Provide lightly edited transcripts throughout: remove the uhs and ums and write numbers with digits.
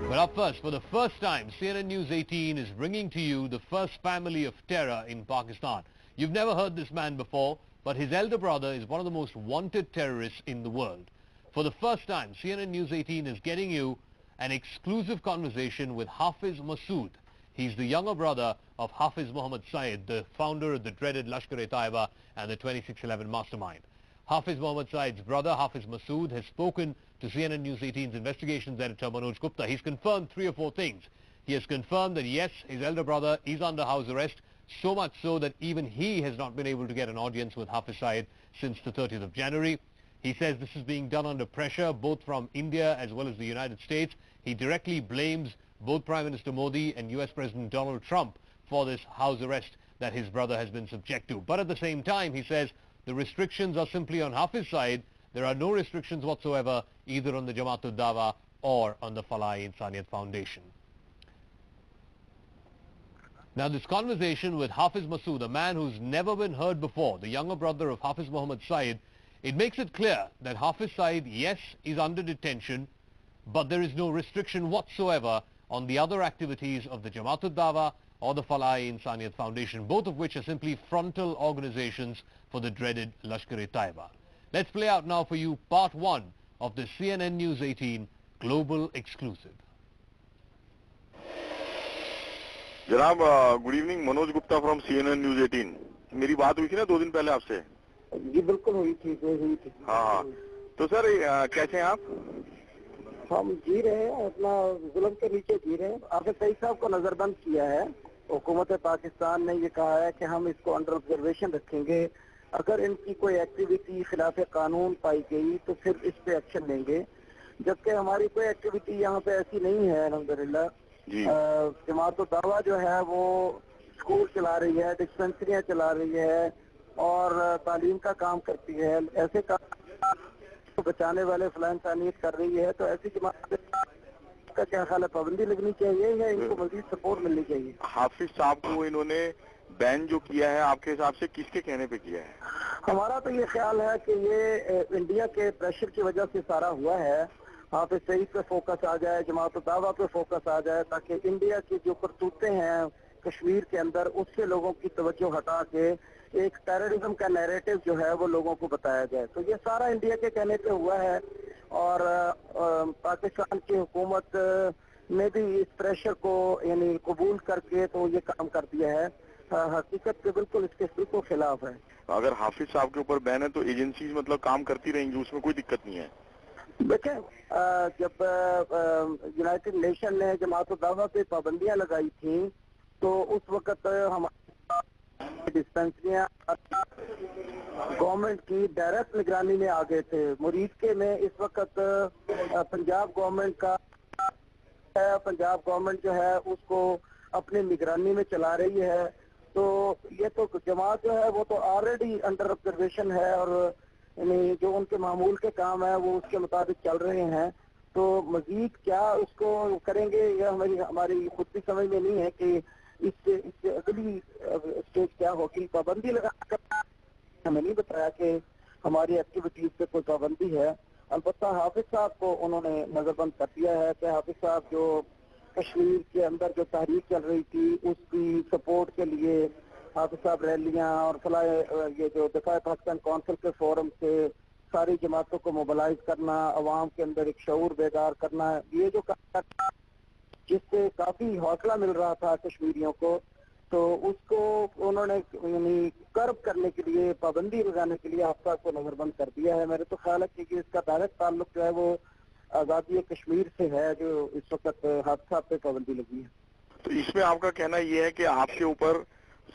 Well, up first, for the first time, CNN News 18 is bringing to you the first family of terror in Pakistan. You've never heard this man before, but his elder brother is one of the most wanted terrorists in the world. For the first time, CNN News 18 is getting you an exclusive conversation with Hafiz Masood. He's the younger brother of Hafiz Mohammed Saeed, the founder of the dreaded Lashkar-e-Taiba and the 2611 mastermind. Hafiz Mohammed Saeed's brother, Hafiz Masood, has spoken to CNN News 18's investigations editor Manoj Gupta. He's confirmed 3 or 4 things. He has confirmed that yes, his elder brother is under house arrest, so much so that even he has not been able to get an audience with Hafiz Saeed since the 30th of January. He says this is being done under pressure, both from India as well as the United States. He directly blames both Prime Minister Modi and US President Donald Trump for this house arrest that his brother has been subject to. But at the same time, he says the restrictions are simply on Hafiz Saeed. There are no restrictions whatsoever either on the Jamaat-ud-Dawa or on the Falah-e-Insaniyat Foundation. Now, this conversation with Hafiz Masood, a man who's never been heard before, the younger brother of Hafiz Mohammed Saeed, it makes it clear that Hafiz Saeed, yes, is under detention, but there is no restriction whatsoever on the other activities of the Jamaat-ud-Dawa or the Falah-e-Insaniyat Foundation, both of which are simply frontal organizations for the dreaded Lashkar-e-Taiba. Let's play out now for you part 1 of the CNN News 18 Global Exclusive. जनाब good evening, Manoj Gupta from CNN news 18। मेरी बात हुई थी ना 2 दिन पहले आपसे? जी बिल्कुल हुई थी। हाँ, तो सर कैसे हैं आप? हम जी रहे हैं, अपना जुल्म के नीचे जी रहे हैं। आपने सही साहब को नजरबंद किया है। हुकूमत पाकिस्तान ने ये कहा है कि हम इसको अंडर ऑब्जर्वेशन रखेंगे, अगर इनकी कोई एक्टिविटी खिलाफ कानून पाई गई तो फिर इस पे एक्शन लेंगे, जबकि हमारी कोई एक्टिविटी यहाँ पे ऐसी नहीं है। अल्हम्दुलिल्लाह जमात-उद-दावा जो है वो स्कूल चला रही है, डिस्पेंसरियाँ चला रही है और तालीम का काम करती है। ऐसे काम को बचाने वाले फलाह-ए-इंसानियत कर रही है, तो ऐसी जमात का क्या ख्याल है, पाबंदी लगनी चाहिए या इनको मजीद सपोर्ट मिलनी चाहिए? हाफिज साहब को इन्होंने बैन जो किया है, आपके हिसाब से किसके कहने पे किया है? हमारा तो ये ख्याल है कि ये इंडिया के प्रेशर की वजह से सारा हुआ है। हाफिज सईद पे फोकस आ जाए, जमात-उद-दावा पे फोकस आ जाए, ताकि इंडिया की जो करतूतें हैं कश्मीर के अंदर उससे लोगों की तवज्जो हटा के एक टेररिज्म का नैरेटिव जो है वो लोगों को बताया जाए। तो ये सारा इंडिया के कहने पे हुआ है और पाकिस्तान की हुकूमत ने भी इस प्रेशर को यानी कबूल करके तो ये काम कर दिया है। हकीकत के बिल्कुल इसके बिल्कुल खिलाफ है। अगर हाफिज साहब के ऊपर बैन है तो एजेंसीज मतलब काम करती रहेंगी, उसमें कोई दिक्कत नहीं है? देखें, जब यूनाइटेड नेशन ने जमात-उद-दावा पे पाबंदियां लगाई थी तो उस वक्त हमारी डिस्पेंसरियां गवर्नमेंट की डायरेक्ट निगरानी में आ गए थे। मुरीदके में इस वक्त पंजाब गवर्नमेंट जो है उसको अपनी निगरानी में चला रही है। तो ये तो जमात जो है वो तो ऑलरेडी अंडर ऑब्जर्वेशन है और यानी जो उनके मामूल के काम है वो उसके मुताबिक चल रहे हैं। तो मजीद क्या उसको करेंगे यह हमारी खुद भी समझ में नहीं है कि इससे अगली स्टेज क्या होगी। पाबंदी लगा हमें नहीं बताया कि हमारी एक्टिविटीज पे कोई पाबंदी है। अलबत्ता हाफिज साहब को उन्होंने नजरबंद कर दिया है कि हाफिज साहब जो कश्मीर के अंदर जो तहरीक चल रही थी उसकी सपोर्ट के लिए हाफिज साहब रैलियां और ये जो दफा पाकिस्तान कौंसिल के फोरम से सारी जमातों को मोबिलाइज करना, अवाम के अंदर एक शऊर बेदार करना, ये जो जिससे काफी हौसला मिल रहा था कश्मीरियों को, तो उसको उन्होंने यानी कर्ब करने के लिए, पाबंदी लगाने के लिए हाफिज साहब को नजरबंद कर दिया है। मेरे तो ख्याल है कि इसका डायरेक्ट ताल्लुक जो है वो आजादी कश्मीर से है, जो इस वक्त हाफिज साहब पे पाबंदी लगी है। तो इसमें आपका कहना ये है कि आपके ऊपर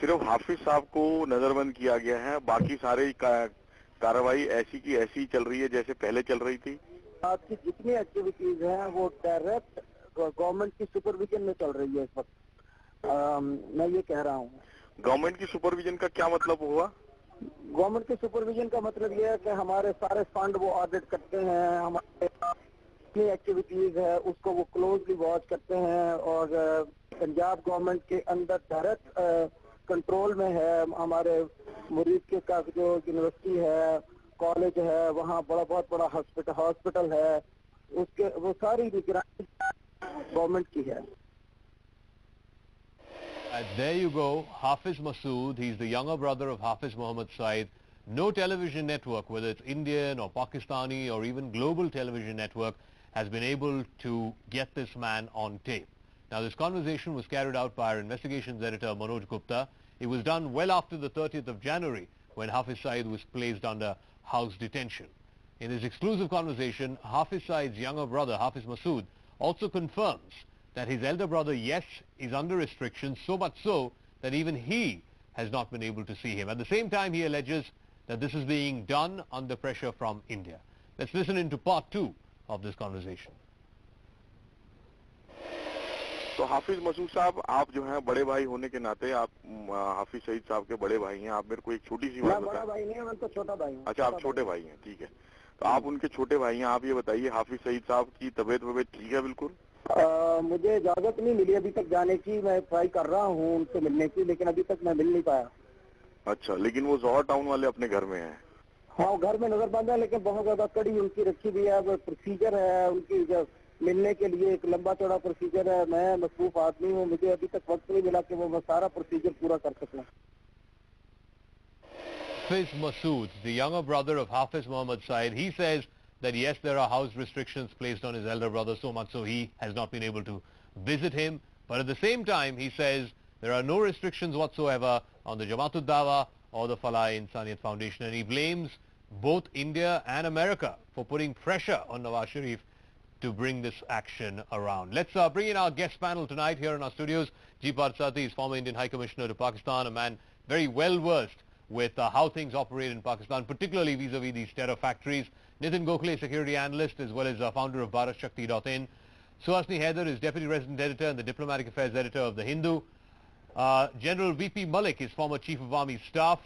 सिर्फ हाफिज साहब को नजरबंद किया गया है, बाकी सारे कार्रवाई ऐसी की ऐसी चल रही है जैसे पहले चल रही थी? आपकी जितनी एक्टिविटीज हैं वो डायरेक्ट गवर्नमेंट की सुपरविजन में चल रही है इस वक्त। मैं ये कह रहा हूँ। गवर्नमेंट की सुपरविजन का क्या मतलब हुआ? गवर्नमेंट की सुपरविजन का मतलब ये है कि हमारे सारे फंड वो ऑडिट करते हैं, हमारे जितनी एक्टिविटीज है उसको वो क्लोजली वॉच करते हैं और पंजाब गवर्नमेंट के अंदर डायरेक्ट कंट्रोल में है। हमारे मुरीद का जो यूनिवर्सिटी है, कॉलेज है, वहाँ बहुत बड़ा हॉस्पिटल है, उसके वो सारी निगरानी गवर्नमेंट की है। There you go, Hafiz Masood. He's the younger brother of Hafiz Mohammed Saeed. No television network, whether it's Indian or Pakistani or even global television network, has been able to get this man on tape. Now, this conversation was carried out by our investigations editor, Manoj Gupta. It was done well after the 30th of January, when Hafiz Saeed was placed under house detention. In his exclusive conversation, Hafiz Saeed's younger brother, Hafiz Masood, also confirms that his elder brother, yes, is under restrictions, so much so that even he has not been able to see him. At the same time, he alleges that this is being done under pressure from India. Let's listen into part 2 of this conversation. तो हाफिज मसूद साहब, आप जो हैं बड़े भाई होने के नाते, आप हाफिज सईद साहब के बड़े भाई हैं, आप मेरे को एक छोटी सी बात मैं बड़ा भाई नहीं, मैं तो छोटा भाई हूँ। अच्छा, आप छोटे भाई हैं, ठीक है। तो आप उनके छोटे भाई हैं, आप ये बताइए हाफिज सईद साहब की तबीयत वबीयत ठीक है? बिल्कुल। मुझे इजाजत नहीं मिली अभी तक जाने की, मैं ट्राई कर रहा हूँ उनसे मिलने की, लेकिन अभी तक मैं मिल नहीं पाया। अच्छा, लेकिन वो जौहर टाउन वाले अपने घर में हैं? हाँ, घर में नजर बंद है, लेकिन बहुत ज्यादा कड़ी उनकी रखी हुई है। प्रोसीजर है उनकी, जो मिलने के लिए एक लंबा चौड़ा प्रोसीजर है। मैं मसरूफ आदमी हूँ, मुझे अभी तक वक्त नहीं मिला कि वो मैं सारा प्रोसीजर पूरा कर सकूँ। Hafiz Masood, the younger brother of Hafiz Mohammed Saeed, he says that yes, there are house restrictions placed on his elder brother, so much so he has not been able to visit him. But at the same time, he says there are no restrictions whatsoever on the Jamaat Dawa or the Falai-e-Insaniyat Foundation, and he blames both India and America for putting pressure on Nawaz Sharif to bring this action around. Let's bring in our guest panel tonight here in our studios. G. Parsati is former Indian High Commissioner to Pakistan, a man very well versed with how things operate in Pakistan, particularly vis-a-vis these terror factories. Nitin Gokhale, security analyst, as well as founder of BharatShakti.in. Suhasini Haider is deputy resident editor and the diplomatic affairs editor of The Hindu. General V.P. Malik is former chief of army staff.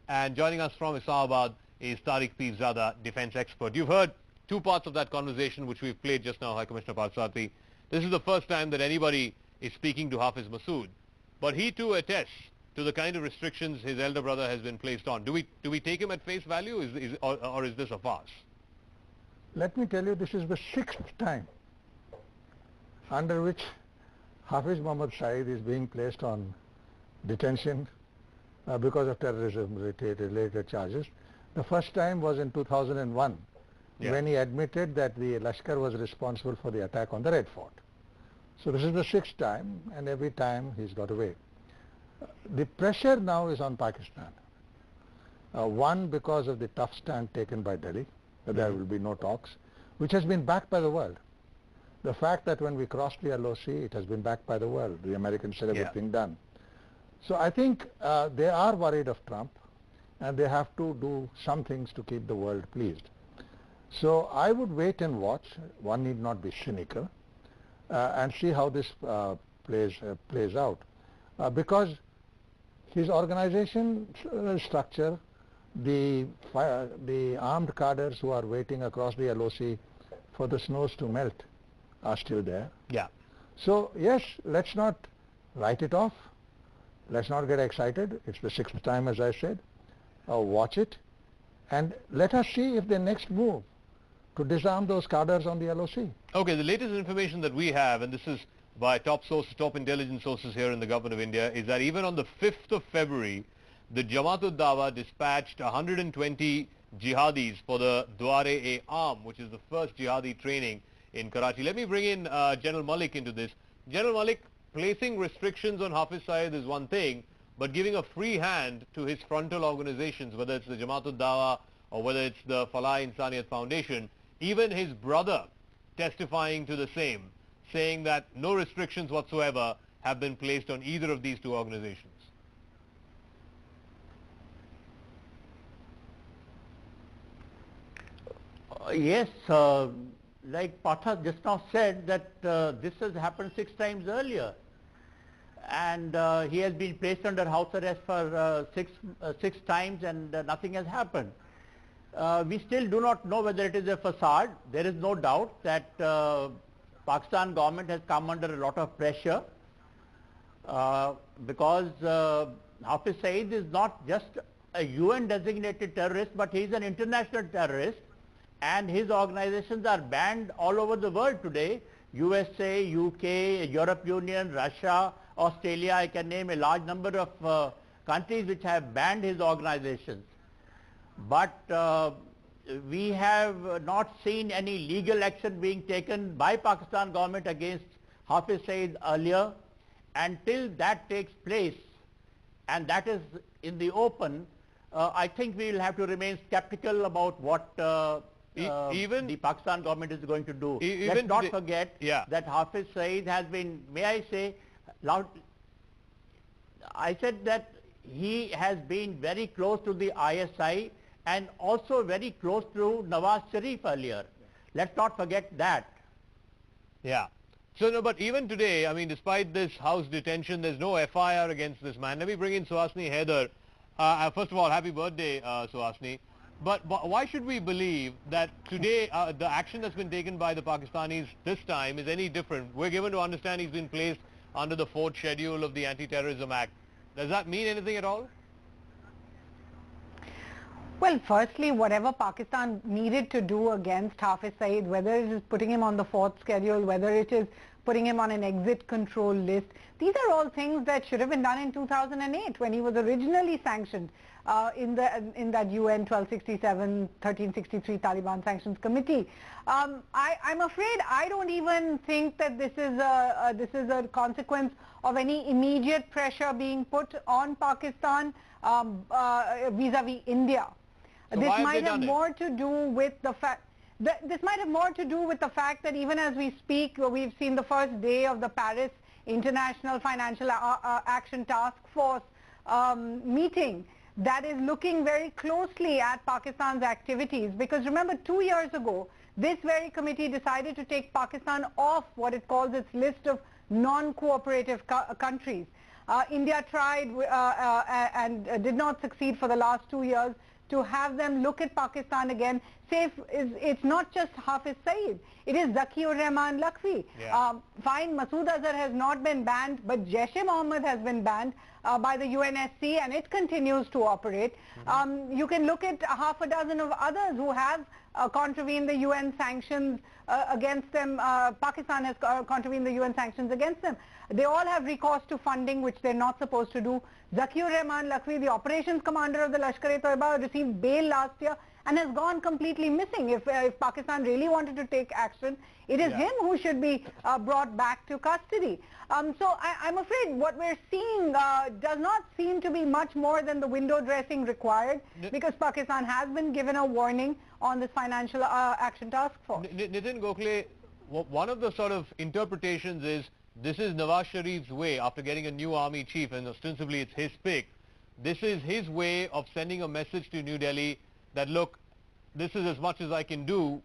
And joining us from Islamabad is Tariq Peerzada, defense expert. You've heard two parts of that conversation which we've played just now, High Commissioner Parsati. This is the first time that anybody is speaking to Hafiz Masood. But he too attests to the kind of restrictions his elder brother has been placed on. Do we take him at face value, or is this a farce? Let me tell you, this is the 6th time under which Hafiz Mohammed Saeed is being placed on detention because of terrorism-related charges. The first time was in 2001, when he admitted that the Lashkar was responsible for the attack on the Red Fort. So this is the 6th time, and every time he's got away. The pressure now is on Pakistan. One, because of the tough stand taken by Delhi, that there will be no talks, which has been backed by the world. The fact that when we crossed the LOC, it has been backed by the world. The Americans said everything done. So I think they are worried of Trump, and they have to do some things to keep the world pleased. So I would wait and watch. One need not be cynical, and see how this plays out. Because his organization structure, the armed cadres who are waiting across the LOC for the snows to melt are still there. Yeah. So yes, let's not write it off. Let's not get excited. It's the 6th time, as I said. Watch it, and let us see if the next move to disarm those cadres on the LOC. Okay, the latest information that we have, and this is by top sources, top intelligence sources here in the government of India, is that even on the 5th of February, the Jamaat-ud-Dawa dispatched 120 jihadis for the Dware-e-Aam, which is the first jihadi training in Karachi. Let me bring in General Malik into this. General Malik, placing restrictions on Hafiz Saeed is one thing, but giving a free hand to his frontal organizations, whether it's the Jamaat-ud-Dawa or whether it's the Falai-e-Insaniyat Foundation, even his brother testifying to the same, saying that no restrictions whatsoever have been placed on either of these two organizations. Yes, like Partha just now said, that this has happened 6 times earlier, and he has been placed under house arrest for six times, and nothing has happened. We still do not know whether it is a facade. There is no doubt that Pakistan government has come under a lot of pressure because Hafiz Saeed is not just a UN designated terrorist, but he is an international terrorist, and his organizations are banned all over the world today USA, UK, European Union, Russia, Australia, I can name a large number of countries which have banned his organizations. But we have not seen any legal action being taken by Pakistan government against Hafiz Saeed earlier. Until that takes place, and that is in the open, I think we will have to remain skeptical about what even the Pakistan government is going to do. Even Let's not today, forget yeah, that Hafiz Saeed has been, may I say, loud, I said that he has been very close to the ISI and also very close to Nawaz Sharif earlier. Let's not forget that. yeah. So no, but even today, I mean, despite this house detention, there's no FIR against this man. Let me bring in Suhasini Haider. First of all, happy birthday, Suhasini. But why should we believe that today the action that's been taken by the Pakistanis this time is any different? We're given to understand he's been placed under the 4th schedule of the Anti-Terrorism Act. Does that mean anything at all? Well, firstly, whatever Pakistan needed to do against Hafiz Saeed, whether it is putting him on the 4th schedule, whether it is putting him on an exit control list, these are all things that should have been done in 2008 when he was originally sanctioned in that UN 1267, 1363 Taliban Sanctions Committee. I'm afraid I don't even think that this is a consequence of any immediate pressure being put on Pakistan vis-a-vis India. So this why have might they have done more to do with the fact this might have more to do with the fact that even as we speak, we've seen the first day of the Paris International Financial Action Task Force meeting that is looking very closely at Pakistan's activities. Because remember, 2 years ago, this very committee decided to take Pakistan off what it calls its list of non-cooperative countries. India tried and did not succeed for the last 2 years to have them look at Pakistan again. Say it's not just Hafiz Saeed, it is Zaki-ur-Rahman Lakhvi. Yeah. Fine, Masood Azhar has not been banned, but Jaish-e-Mohammed has been banned by the UNSC and it continues to operate. You can look at half a dozen of others who have contravened the UN sanctions against them. Pakistan has contravened the UN sanctions against them. They all have recourse to funding, which they're not supposed to do. Zaki-ur-Rahman Lakhvi, the operations commander of the Lashkar-e-Toiba, received bail last year and has gone completely missing. If Pakistan really wanted to take action, it is him who should be brought back to custody. So I'm afraid what we're seeing does not seem to be much more than the window dressing required, because Pakistan has been given a warning on this Financial Action Task Force. Nitin Gokhale, one of the sort of interpretations is this is Nawaz Sharif's way, after getting a new army chief, and ostensibly it's his pick. This is his way of sending a message to New Delhi that, look, this is as much as I can do.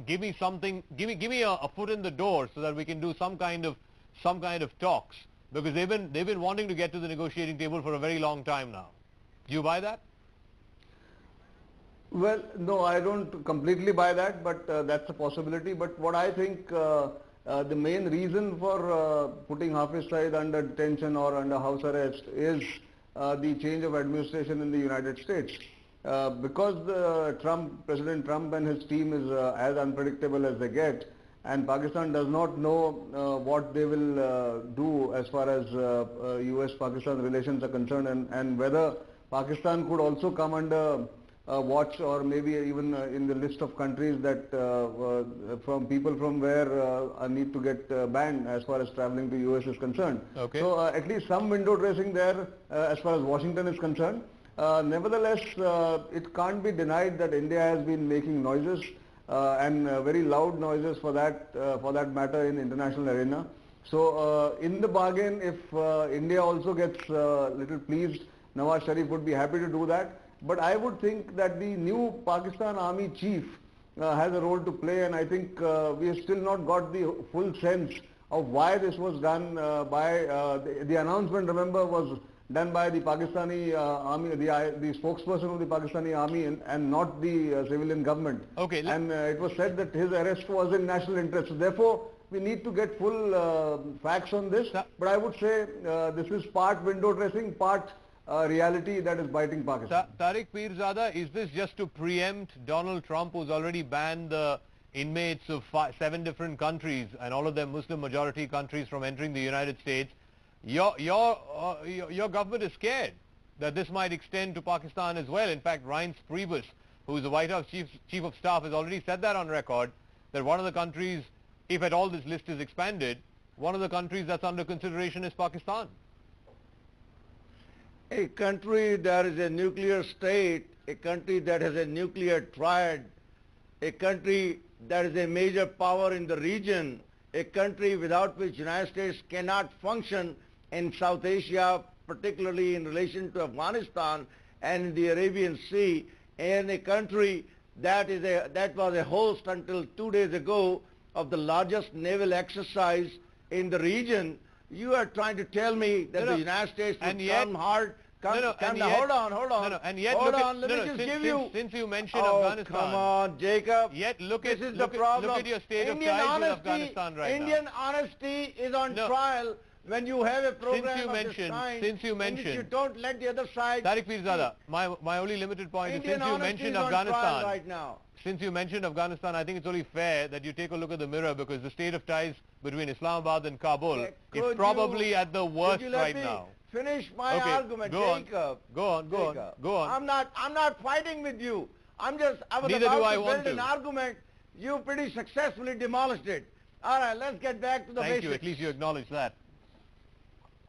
Give me something, give me a foot in the door so that we can do some kind of talks, because they've been wanting to get to the negotiating table for a very long time now. Do you buy that? Well, no, I don't completely buy that, but that's a possibility. But what I think the main reason for putting Hafiz Saeed under detention or under house arrest is the change of administration in the United States. Because President Trump and his team is as unpredictable as they get, and Pakistan does not know what they will do as far as US-Pakistan relations are concerned, and whether Pakistan could also come under watch, or maybe even in the list of countries that from people from where need to get banned as far as traveling to US is concerned. Okay. So at least some window dressing there as far as Washington is concerned. Nevertheless, it can't be denied that India has been making noises and very loud noises for that matter in international arena. So in the bargain, if India also gets little pleased, Nawaz Sharif would be happy to do that. But I would think that the new Pakistan Army chief has a role to play, and I think we have still not got the full sense of why this was done by the announcement, remember, was done by the Pakistani army, the spokesperson of the Pakistani army, and not the civilian government. Okay. And it was said that his arrest was in national interest. So therefore, we need to get full facts on this. But I would say this is part window dressing, part reality that is biting Pakistan. Tariq Pirzada, is this just to preempt Donald Trump, who's already banned the inmates of 7 different countries, and all of them Muslim majority countries, from entering the United States. Your government is scared that this might extend to Pakistan as well. In fact, Reince Priebus, who is the White House Chief of Staff, has already said that on record, that one of the countries, if at all this list is expanded, one of the countries that's under consideration is Pakistan. A country that is a nuclear state, a country that has a nuclear triad, a country that is a major power in the region, a country without which United States cannot function in South Asia, particularly in relation to Afghanistan and the Arabian Sea, and a country that was a host until 2 days ago of the largest naval exercise in the region. You are trying to tell me that the United States will come hard. Hold on. Since you mentioned Oh, Afghanistan. come on, Jacob. Yet look This at is the problem. Look at your state of ties with Afghanistan right Indian now. honesty is on trial when you have a program of this kind. Since you in which mentioned, you don't let the other side. Tariq Pirzada, my only limited point Indian is, since you honesty mentioned is on trial Afghanistan, right now. since you mentioned Afghanistan, I think it's only fair that you take a look at the mirror, because the state of ties between Islamabad and Kabul is probably at the worst right now. Finish my argument, go Jacob. On. Go on. I'm not fighting with you. I was Neither about do I to want build an to. argument. You pretty successfully demolished it. All right, let's get back to the Thank basics. you. At least you acknowledge that.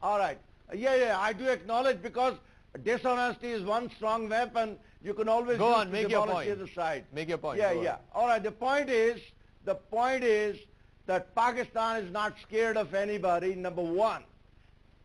All right. Yeah, I do acknowledge, because dishonesty is one strong weapon. You can always Go use on, to make your demolish point. the other side. Make your point. Yeah, Go on. yeah. All right. The point is that Pakistan is not scared of anybody. Number one,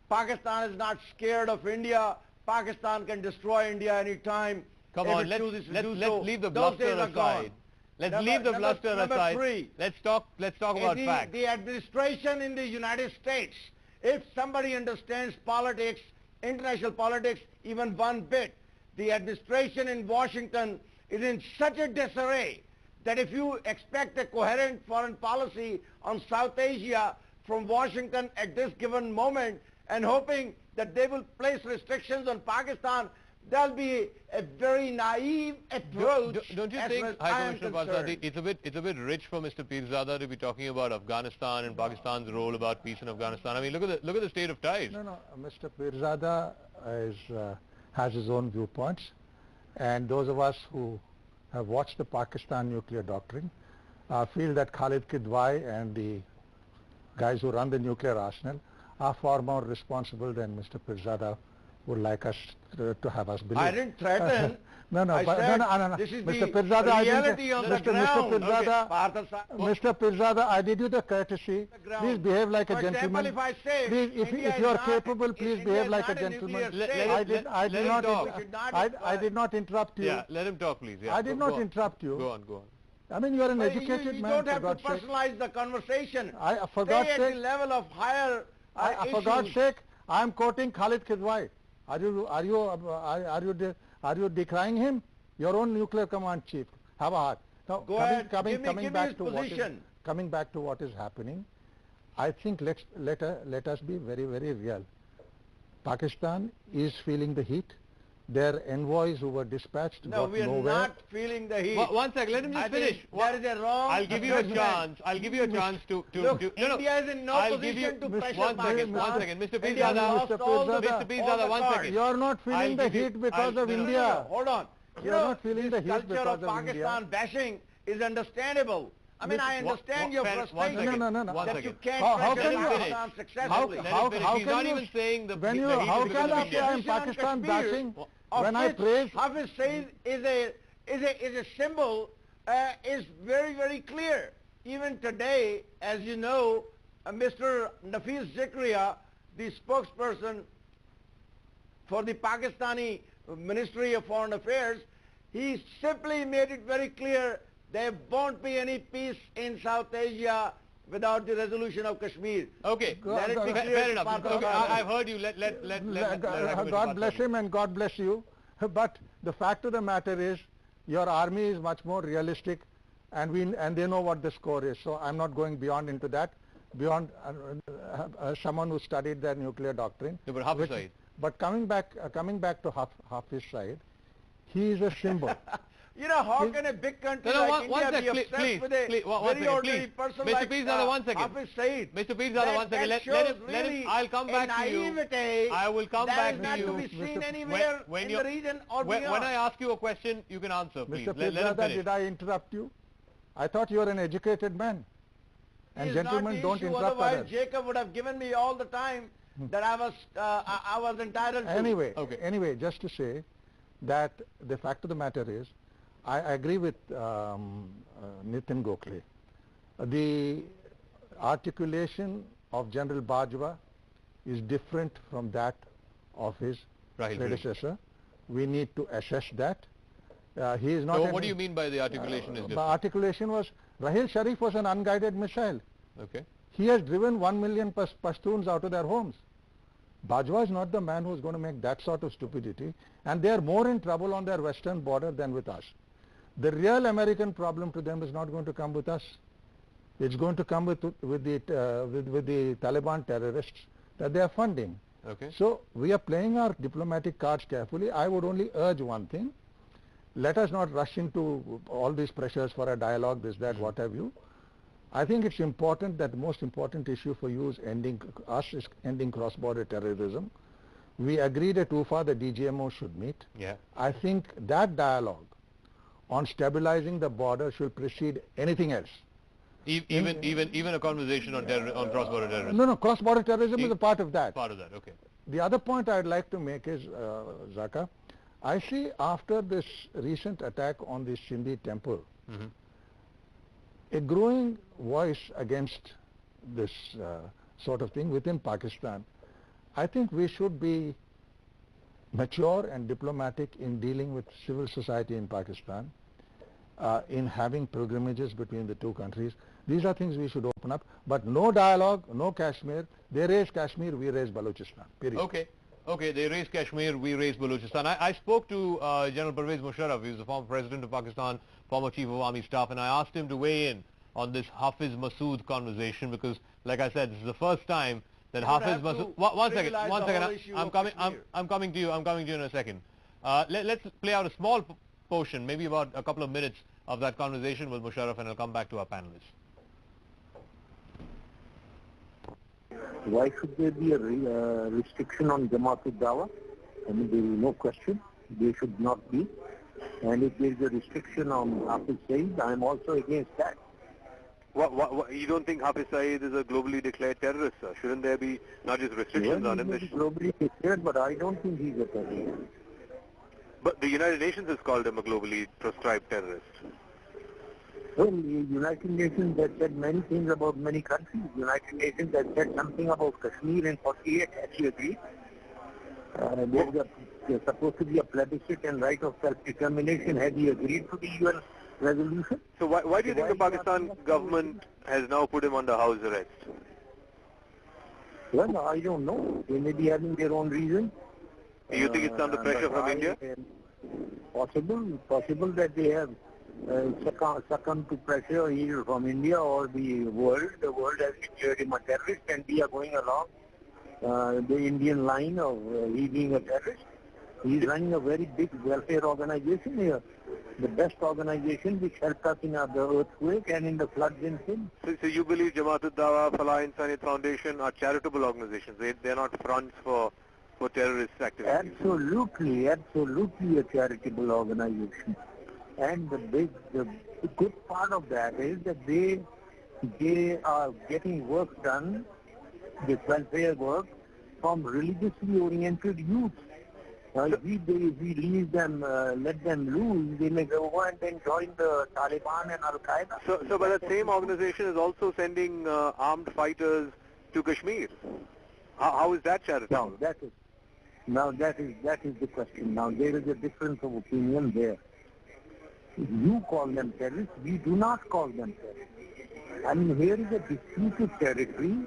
Pakistan is not scared of India. Pakistan can destroy India anytime. Come if on, it let's chooses to do so. leave the Those bluster days are gone. aside. Let's leave the bluster aside. Three, Let's talk about facts. the administration in the United States, if somebody understands politics, international politics, even one bit, the administration in Washington is in such a disarray that if you expect a coherent foreign policy on South Asia from Washington at this given moment, and hoping that they will place restrictions on Pakistan, that'll be a very naive approach. Don't you as think, far as I High am Commissioner concerned. Barsati, it's a bit rich for Mr. Pirzada to be talking about Afghanistan and Pakistan's role about peace in Afghanistan? I mean, look at the state of ties. No, Mr. Pirzada has his own viewpoints, and those of us who have watched the Pakistan nuclear doctrine feel that Khalid Kidwai and the guys who run the nuclear arsenal are far more responsible than Mr. Pirzada would like us to have us believe. I didn't threaten. No. This is Mr. the Pirzada, reality on the ground. Mr. Pirzada, I did you the courtesy. Please behave like a For gentleman. example, if I say Please, if you are capable, please behave like a gentleman. I did not interrupt you. Yeah, let him talk, please. Yeah, I did not interrupt you. Go on. I mean, you are an educated you man. don't have for to God's sake. personalize the conversation. For God's Stay at sake, the level of higher for God's issues. sake, I am quoting Khalid Kidwai. Are you decrying him? Your own nuclear command chief. Have a heart. Now, Go ahead. Give me back his to position. coming back to what is happening, I think let us be very, very real. Pakistan is feeling the heat. Their envoys who were dispatched No, got we are nowhere. not feeling the heat. One second, let him just I finish. think That is a wrong I'll give you a assessment. chance. I'll give you a chance to Look, no, India is in no I'll give position you to pressure one Pakistan. second, Mr. India has Pirzada, lost all the- Mr. all Pirzada, the one cards. second. You are not feeling I'll the give you- heat because of no, no, India. Hold on. You are not feeling the this heat culture because of of Pakistan India. bashing is understandable. I mean, I understand your one frustration second, No. one that second. you can't How pressure can you- Pakistan successfully. Let him finish. He's can not you- even saying the When heat you, is how because can of I India. say I am Position on Pakistan Kashmir, bashing of when I which praise? Hafiz Saeed is a symbol, is very, very clear. Even today, as you know, Mr. Nafeez Zikaria, the spokesperson for the Pakistani Ministry of Foreign Affairs, he simply made it very clear there won't be any peace in South Asia without the resolution of Kashmir. Okay, Let it be clear fair to enough. Pakistan. Okay, I've heard you. Let God bless him and God bless you. But the fact of the matter is, your army is much more realistic, and they know what the score is. So I'm not going beyond into that, beyond someone who studied their nuclear doctrine. No, but Hafiz Saeed. But coming back to Hafiz Saeed, he is a symbol. You know, how can a big country No, like one India second, be obsessed please, with a please, one very second, ordinary please. person Mr. like Pirzada, 1 second. Hafiz Saeed? Mr. Pirzada, 1 second. Let him, I'll come back to you. Naivete I will come back to that is you. not to be seen Mr. anywhere when in you're- the region or When beyond. I ask you a question, you can answer, please. Mr. Let him Pirzada, finish. did I interrupt you? I thought you were an educated man. And Is not gentlemen the don't issue, interrupt otherwise others. Jacob would have given me all the time that I was entitled to. Anyway, Okay. anyway, just to say that the fact of the matter is, I agree with Nitin Gokhale. The articulation of General Bajwa is different from that of his Rahil predecessor. We need to assess that. He is not. So what do you mean by the articulation is The different? articulation was, Rahil Sharif was an unguided missile. Okay. He has driven 1 million Pashtuns out of their homes. Bajwa is not the man who's going to make that sort of stupidity, and they are more in trouble on their western border than with us. The real American problem to them is not going to come with us. It's going to come with the Taliban terrorists that they are funding. Okay. So we are playing our diplomatic cards carefully. I would only urge one thing. Let us not rush into all these pressures for a dialogue, this, that, what have you. I think it's important that the most important issue for you is ending cross-border terrorism. We agreed at UFA the DGMO should meet. Yeah. I think that dialogue on stabilizing the border should precede anything else. Even a conversation on cross-border terrorism. No, cross-border terrorism is a part of that. Part of that. Okay. The other point I'd like to make is, Zaka, I see after this recent attack on the Sindhi temple, a growing voice against this sort of thing within Pakistan. I think we should be mature and diplomatic in dealing with civil society in Pakistan, in having pilgrimages between the two countries. These are things we should open up, but no dialogue, no Kashmir. They raise Kashmir, we raise Balochistan, period. Okay. Okay, they raise Kashmir, we raise Balochistan. I spoke to General Pervez Musharraf. He was the former president of Pakistan, former chief of army staff, and I asked him to weigh in on this Hafiz Masood conversation because, like I said, this is the first time that Hafiz Masood... One second, I'm coming to you in a second. Let's play out a small portion, maybe about a couple of minutes of that conversation with Musharraf, and I'll come back to our panelists. Why should there be a restriction on Jamaat-ul-Dawa? I mean, there is no question. There should not be. And if there is a restriction on Hafiz Saeed, I am also against that. You don't think Hafiz Saeed is a globally declared terrorist, sir? Shouldn't there be not just restrictions on him? He may be globally declared, but I don't think he's a terrorist. But the United Nations has called him a globally proscribed terrorist. Well, the United Nations has said many things about many countries. United Nations has said something about Kashmir in 48, actually agreed. There's supposed to be a plebiscite and right of self-determination. Has he agreed to the UN resolution? So why do you think the Pakistan government has now put him under house arrest? Well, I don't know. They may be having their own reasons. Do you think it's under pressure from India? Possible that they have succumbed to pressure either from India or the world. The world has declared him a terrorist, and we are going along the Indian line of he being a terrorist. He is running a very big welfare organization here, the best organization which helped us in the earthquake and in the floods in Sindh. So you believe Jamaat-ul-Dawa, Falah Insaniyat Foundation are charitable organizations? They're not fronts for terrorist activities? Absolutely a charitable organization. And the good part of that is that they are getting work done, this welfare work, from religiously oriented youth. If we leave them, let them loose, they may go and then join the Taliban and Al-Qaeda. So but that same organization is also sending armed fighters to Kashmir. How is that charitable? Now that is the question. Now there is a difference of opinion there. You call them terrorists, we do not call them terrorists. I mean, here is a disputed territory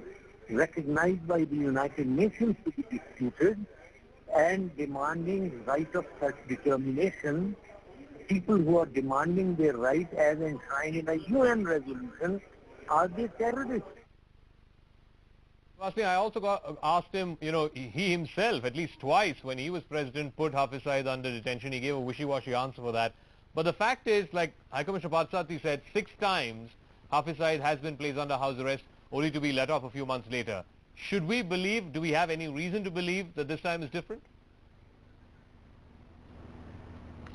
recognized by the United Nations to be disputed and demanding right of self-determination. People who are demanding their right as enshrined in a UN resolution, are they terrorists? I also asked him, he himself, at least twice, when he was president, put Hafiz Saeed under detention. He gave a wishy-washy answer for that. But the fact is, like High Commissioner Parsati said, 6 times Hafiz Saeed has been placed under house arrest, only to be let off a few months later. Should we believe, do we have any reason to believe that this time is different?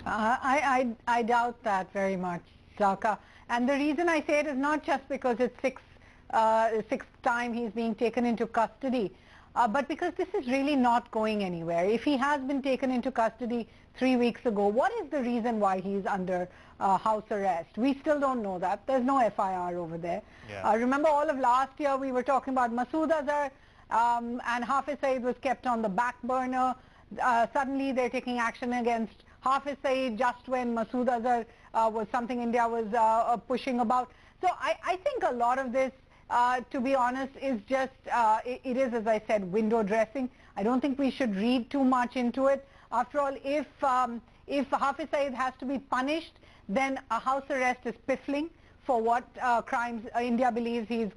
I doubt that very much, Zaka. And the reason I say it is not just because it's sixth time he's being taken into custody, but because this is really not going anywhere. If he has been taken into custody 3 weeks ago, what is the reason why he's under house arrest? We still don't know that. There's no FIR over there. Yeah. Remember all of last year we were talking about Masood Azhar, and Hafiz Saeed was kept on the back burner. Suddenly they're taking action against Hafiz Saeed just when Masood Azhar was something India was pushing about. So I think a lot of this, to be honest, is just, it is, as I said, window dressing. I don't think we should read too much into it. After all, if Hafiz Saeed has to be punished, then a house arrest is piffling for what crimes India believes he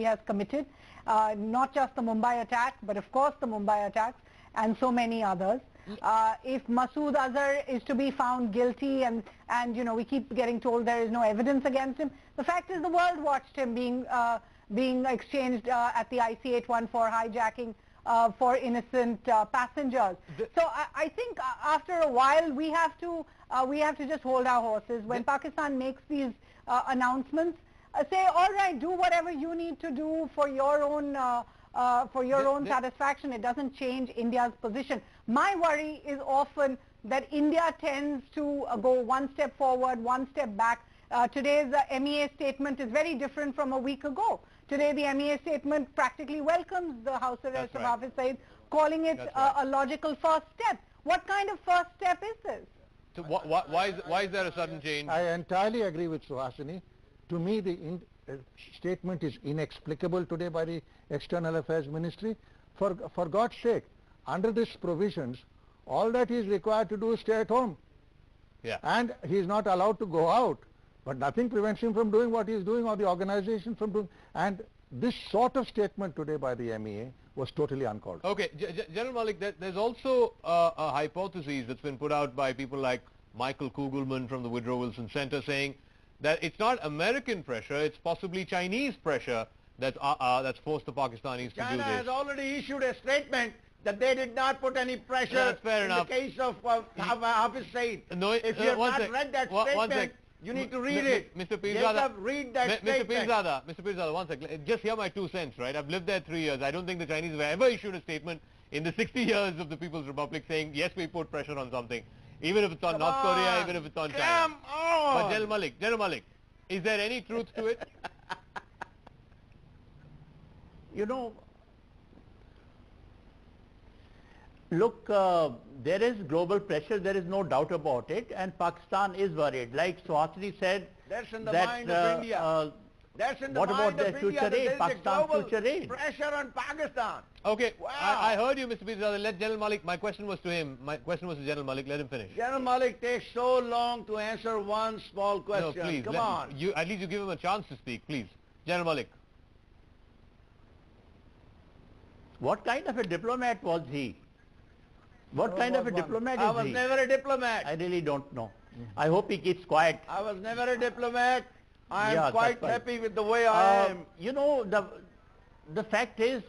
has committed. Not just the Mumbai attack, but of course the Mumbai attacks and so many others. If Masood Azhar is to be found guilty and you know, we keep getting told there is no evidence against him, the fact is the world watched him being exchanged at the IC-814 hijacking for innocent passengers. So I think after a while we have to just hold our horses. When Pakistan makes these announcements, say, all right, do whatever you need to do for your own satisfaction. It doesn't change India's position. My worry is often that India tends to go one step forward, one step back. Today's MEA statement is very different from a week ago. Today the MEA statement practically welcomes the house arrest of Hafiz Saeed, calling it a logical first step. What kind of first step is this? So why is there a sudden change? I entirely agree with Suhasini. To me, the statement is inexplicable today by the External Affairs Ministry. For God's sake, under these provisions, all that he is required to do is stay at home. Yeah. And he is not allowed to go out. But nothing prevents him from doing what he is doing, or the organization from doing. And this sort of statement today by the MEA was totally uncalled for. Okay, General Malik, there's also a hypothesis that's been put out by people like Michael Kugelman from the Woodrow Wilson Center, saying that it's not American pressure, it's possibly Chinese pressure that's forced the Pakistanis to do China this. has already issued a statement that they did not put any pressure That's fair in enough. the case of Hafiz Saeed. No, if you have one not sec. read that One statement, sec. you need to read it. Mr. Pirzada, Read that statement. Mr. Pirzada, one sec. Just hear my 2 cents, right? I've lived there 3 years. I don't think the Chinese have ever issued a statement in the 60 years of the People's Republic saying, yes, we put pressure on something. Even if it's on North Korea, even if it's on China. Come on! But General Malik, is there any truth to it? You know, look, there is global pressure, there is no doubt about it, and Pakistan is worried. Like Suhasini said, That's in the that, mind of India. That's in the what mind about of their India, future that aid, there is a Pakistan's global future aid? pressure on Pakistan. Okay, Wow. I heard you, Mr. Pirzada. Let General Malik, my question was to him. My question was to General Malik. Let him finish. General Malik takes so long to answer one small question. No, please. Come on. At least you give him a chance to speak, please. General Malik. What kind of a diplomat was he? What kind of a diplomat is I was he? never a diplomat. I really don't know. I hope he keeps quiet. I was never a diplomat. I Yeah, am quite that's right. happy with the way I am. You know, the fact is,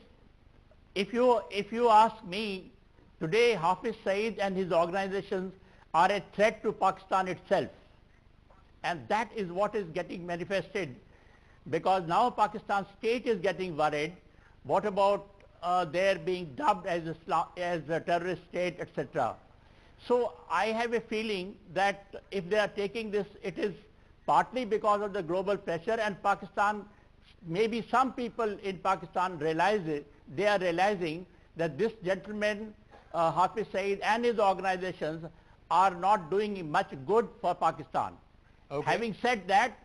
if you ask me, today Hafiz Saeed and his organizations are a threat to Pakistan itself. And that is what is getting manifested, because now Pakistan state is getting worried. What about their being dubbed as a terrorist state, etc. So I have a feeling that if they are taking this, it is partly because of the global pressure, and Pakistan, maybe some people in Pakistan realize it. They are realizing that this gentleman, Hafiz Saeed, and his organizations are not doing much good for Pakistan. Okay. Having said that,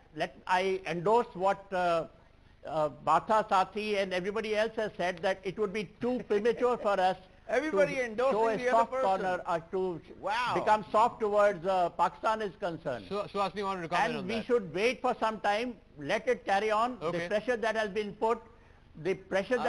I endorse what Partha Sathi and everybody else has said, that it would be too premature for us Everybody to endorsing show a the other soft person. corner or to Wow. become soft towards Pakistan is concerned. Suhasini wanted to comment on And we that. should wait for some time, let it carry on. Okay. The pressure that has been put, Jacob, should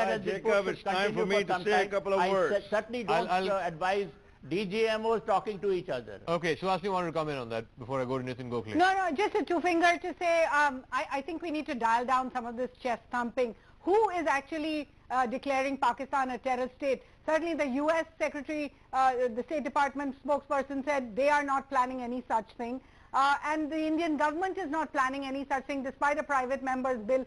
it's time continue for me to some say a time. couple of I words. certainly don't advise DGMOs talking to each other. Okay, Suhasini wanted to comment on that before I go to Nitin Gokhale. No, just a two-finger to say, I think we need to dial down some of this chest thumping. Who is actually declaring Pakistan a terror state? Certainly the US Secretary, the State Department spokesperson said they are not planning any such thing. And the Indian government is not planning any such thing despite a private member's bill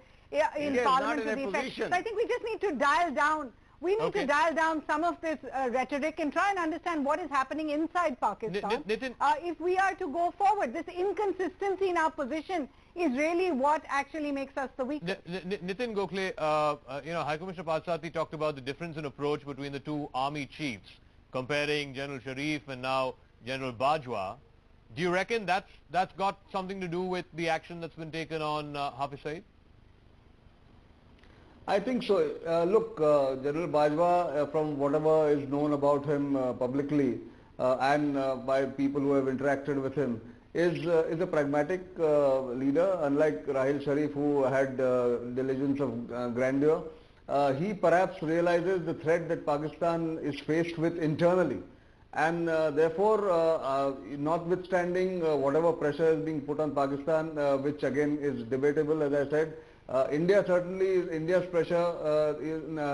in Parliament to the effect. So I think we just need to dial down. We need to dial down some of this rhetoric and try and understand what is happening inside Pakistan. If we are to go forward, this inconsistency in our position is really what actually makes us the weakest. Nitin Gokhale, High Commissioner Parsati talked about the difference in approach between the two army chiefs, comparing General Sharif and now General Bajwa. Do you reckon that's got something to do with the action that's been taken on Hafiz Saeed? I think so. Look, General Bajwa, from whatever is known about him publicly and by people who have interacted with him, is a pragmatic leader, unlike Rahil Sharif, who had diligence of grandeur. He perhaps realizes the threat that Pakistan is faced with internally, and therefore, notwithstanding whatever pressure is being put on Pakistan, which again is debatable, as I said, India's pressure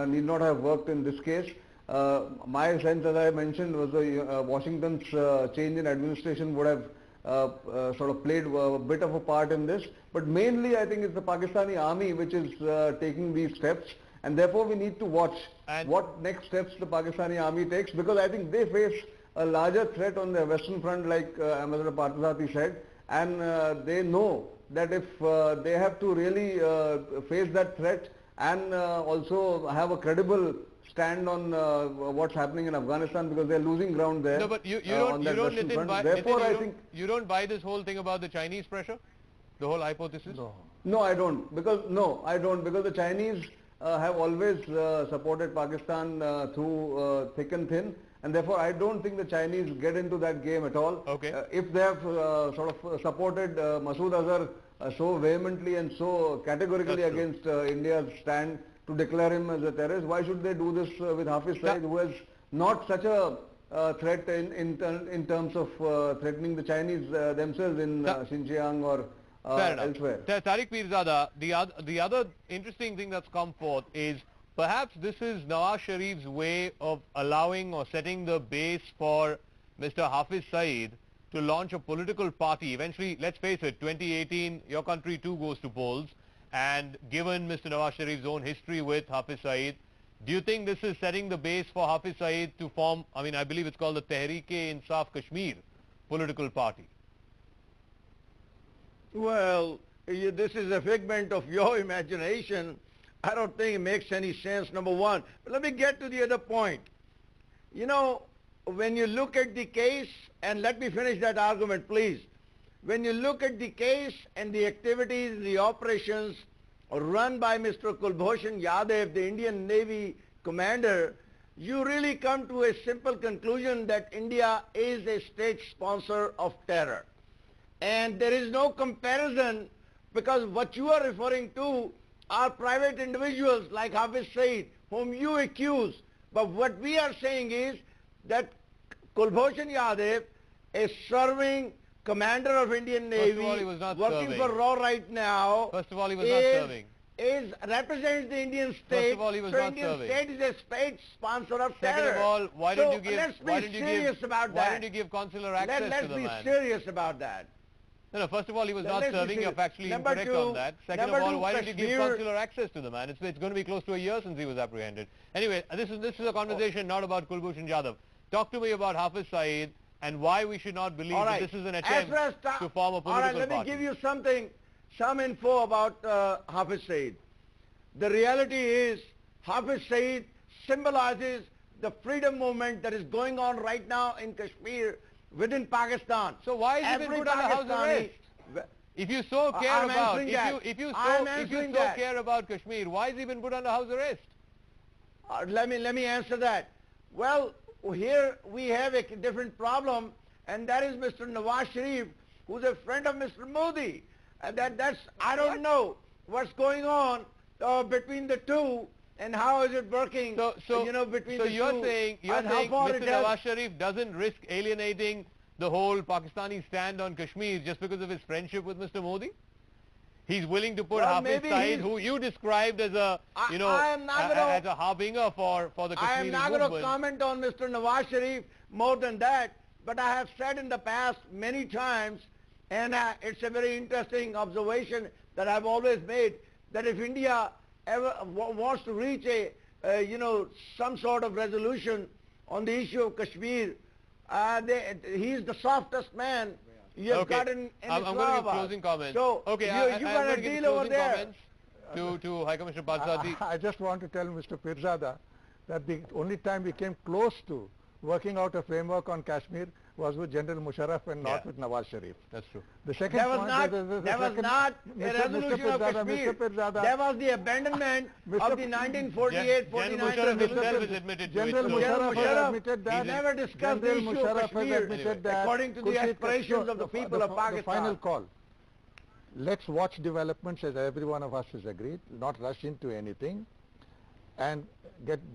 need not have worked in this case. My sense, as I mentioned, was Washington's change in administration would have sort of played a bit of a part in this. But mainly, I think it's the Pakistani army which is taking these steps, and therefore we need to watch what next steps the Pakistani army takes, because I think they face a larger threat on the Western Front, like Ambassador Parthasarathy said, and they know that if they have to really face that threat and also have a credible stand on what's happening in Afghanistan, because they're losing ground there. No, but you don't, Therefore, I think you don't buy this whole thing about the Chinese pressure, the whole hypothesis. No, I don't, because the Chinese have always supported Pakistan through thick and thin. And therefore, I don't think the Chinese get into that game at all. Okay. If they have sort of supported Masood Azhar so vehemently and so categorically against India's stand to declare him as a terrorist, why should they do this with Hafiz Saeed, who is not such a threat in terms of threatening the Chinese themselves in Xinjiang or elsewhere? Tariq Pirzada, the other interesting thing that's come forth is perhaps this is Nawaz Sharif's way of allowing or setting the base for Mr. Hafiz Saeed to launch a political party. Eventually, let's face it, 2018, your country too goes to polls. And given Mr. Nawaz Sharif's own history with Hafiz Saeed, do you think this is setting the base for Hafiz Saeed to form, I believe it's called the Tehreek-e-Insaf Kashmir political party? Well, this is a figment of your imagination. I don't think it makes any sense, number one. But let me get to the other point. You know, when you look at the case, and let me finish that argument, please. When you look at the case and the activities, the operations run by Mr. Kulbhushan Yadav, the Indian Navy commander, you really come to a simple conclusion that India is a state sponsor of terror. And there is no comparison, because what you are referring to are private individuals like Hafiz Saeed, whom you accuse. But what we are saying is that Kulbhushan Yadav, a serving commander of Indian Navy, working for RAW right now, First of all, he was not serving. Represents the Indian state. First of all, he was so not Indian serving. state is a state sponsor of terror. Second of all, why didn't you give consular access to the man? Let's be serious about that. No, first of all, he was not serving. You're factually incorrect on that. Second of all, why did you give consular access to the man? It's going to be close to a year since he was apprehended. Anyway, this is a conversation not about Kulbhushan Yadav. Talk to me about Hafiz Saeed and why we should not believe that this is an attempt to form a political party. All right, let me give you some info about Hafiz Saeed. The reality is Hafiz Saeed symbolizes the freedom movement that is going on right now in Kashmir within Pakistan. So why is he been put under house arrest? If you so care about care about Kashmir, why has he been put under house arrest? Let me answer that. Well, here we have a different problem, and that is Mr. Nawaz Sharif, who's a friend of Mr. Modi. And that's I don't know what's going on between the two, and how is it working? So you know, between so the you're two, saying and how far Mr. it has- Nawaz Sharif doesn't risk alienating the whole Pakistani stand on Kashmir just because of his friendship with Mr. Modi? He's willing to put Well, Hafiz maybe Saeed, he's- who you described as a, I- you know, I am not gonna- as a harbinger for the I Kashmiri am not going to movement. comment on Mr. Nawaz Sharif more than that, but I have said in the past many times, and it's a very interesting observation that I've always made, that if India ever wants to reach a, you know, some sort of resolution on the issue of Kashmir, he's the softest man you've Okay. got in I'm going to give Islamabad. closing comments. So okay, you got going a to give deal over closing there. comments to High Commissioner Padsati. I just want to tell Mr. Pirzada that the only time we came close to working out a framework on Kashmir was with General Musharraf and not Yeah. with Nawaz Sharif. That's true. The second There was point, not, the there was second- not a Mr. resolution of Pirzada, Kashmir. Mr. Pirzada, There was the abandonment Mr. of the 1948-49 General Musharraf himself resolution. has admitted to General it. so- Musharraf Musharraf, has admitted that. he never discussed the General issue of Musharraf has Kashmir admitted that. according to the Khurshid aspirations Kashmir- of the people of The Pakistan. final call. Let's watch developments, as every one of us has agreed, not rush into anything, and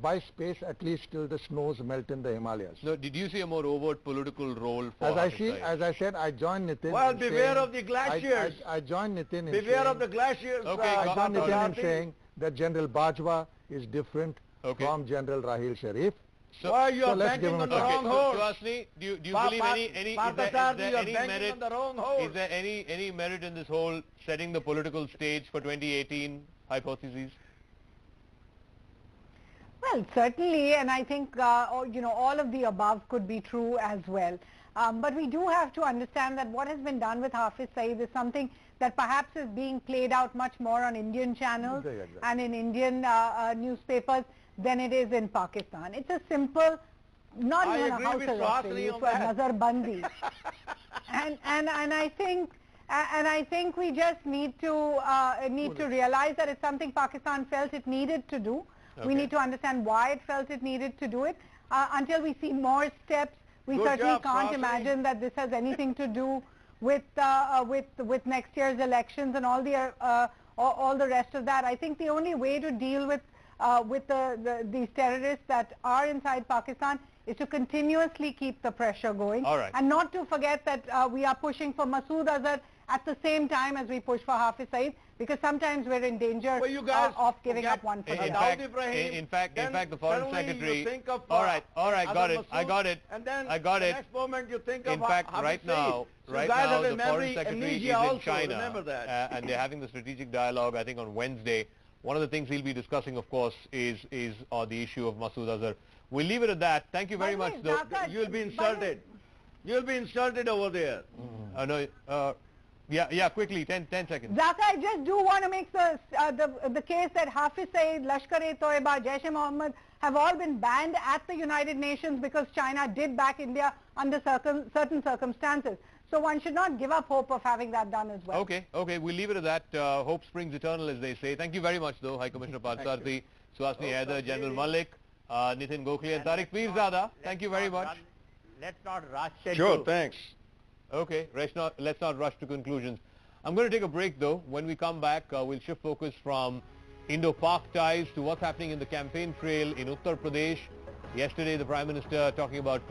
buy space at least till the snows melt in the Himalayas. No, did you see a more overt political role for As Hafiz Saeed? as I said, I join Nitin. Well, in beware saying- of the glaciers. I join Nitin in Beware saying, of the glaciers. Okay, I got- join got Nitin in Bharti. saying that General Bajwa is different Okay. from General Rahil Sharif. Why you so are let's give banking him on a the try. wrong so horse? Suhasini, do you Pa- believe Pa- any is there Parthasarathi, you are any banking merit on the wrong horse. is there any merit in this whole setting the political stage for 2018 hypotheses? Well, certainly, and I think you know, all of the above could be true as well. But we do have to understand that what has been done with Hafiz Saeed is something that perhaps is being played out much more on Indian channels Yeah, exactly. and in Indian newspapers than it is in Pakistan. It's a simple, not I even a agree house with arrest, Suhasini really, on it's a that. nazar bandi. and I think we just need to realize that it's something Pakistan felt it needed to do. We Okay. need to understand why it felt it needed to do it. Until we see more steps, we Good certainly job, can't Suhasini. imagine that this has anything to do with next year's elections and all the rest of that. I think the only way to deal with these terrorists that are inside Pakistan is to continuously keep the pressure going. All right. And not to forget that we are pushing for Masood Azhar at the same time as we push for Hafiz Saeed, because sometimes we're in danger Well, you guys of giving forget- up one for In the Dawood other. fact, Ibrahim, in fact, then the foreign suddenly secretary. you think of, all right, Azhar got it. I Masood, got it. And then I got the it. next moment you think In of fact, Hafiz right Saeed. now, So you guys have a the memory foreign secretary is amnesia in also. China, Remember that. and they're having the strategic dialogue. I think on Wednesday. One of the things he'll be discussing, of course, is the issue of Masood Azhar. We'll leave it at that. Thank you very By much, the way, though. Zaka, You'll be by the way- insulted. You'll be insulted over there. No, yeah, quickly, 10 seconds. Zaka, I just do want to make the case that Hafiz Saeed, Lashkar-e-Toiba, Jaish-e-Mohammed have all been banned at the United Nations because China did back India under certain circumstances. So one should not give up hope of having that done as well. Okay, we'll leave it at that. Hope springs eternal, as they say. Thank you very much, though, High Commissioner Padsati, Suhasini Haider, General Malik, Nitin Gokhale, and Tariq Pirzada. Thank you very much. Let's not rush into... Sure, thanks. Okay, let's not rush to conclusions. I'm going to take a break, though. When we come back, we'll shift focus from Indo-Pak ties to what's happening in the campaign trail in Uttar Pradesh. Yesterday, the Prime Minister talking about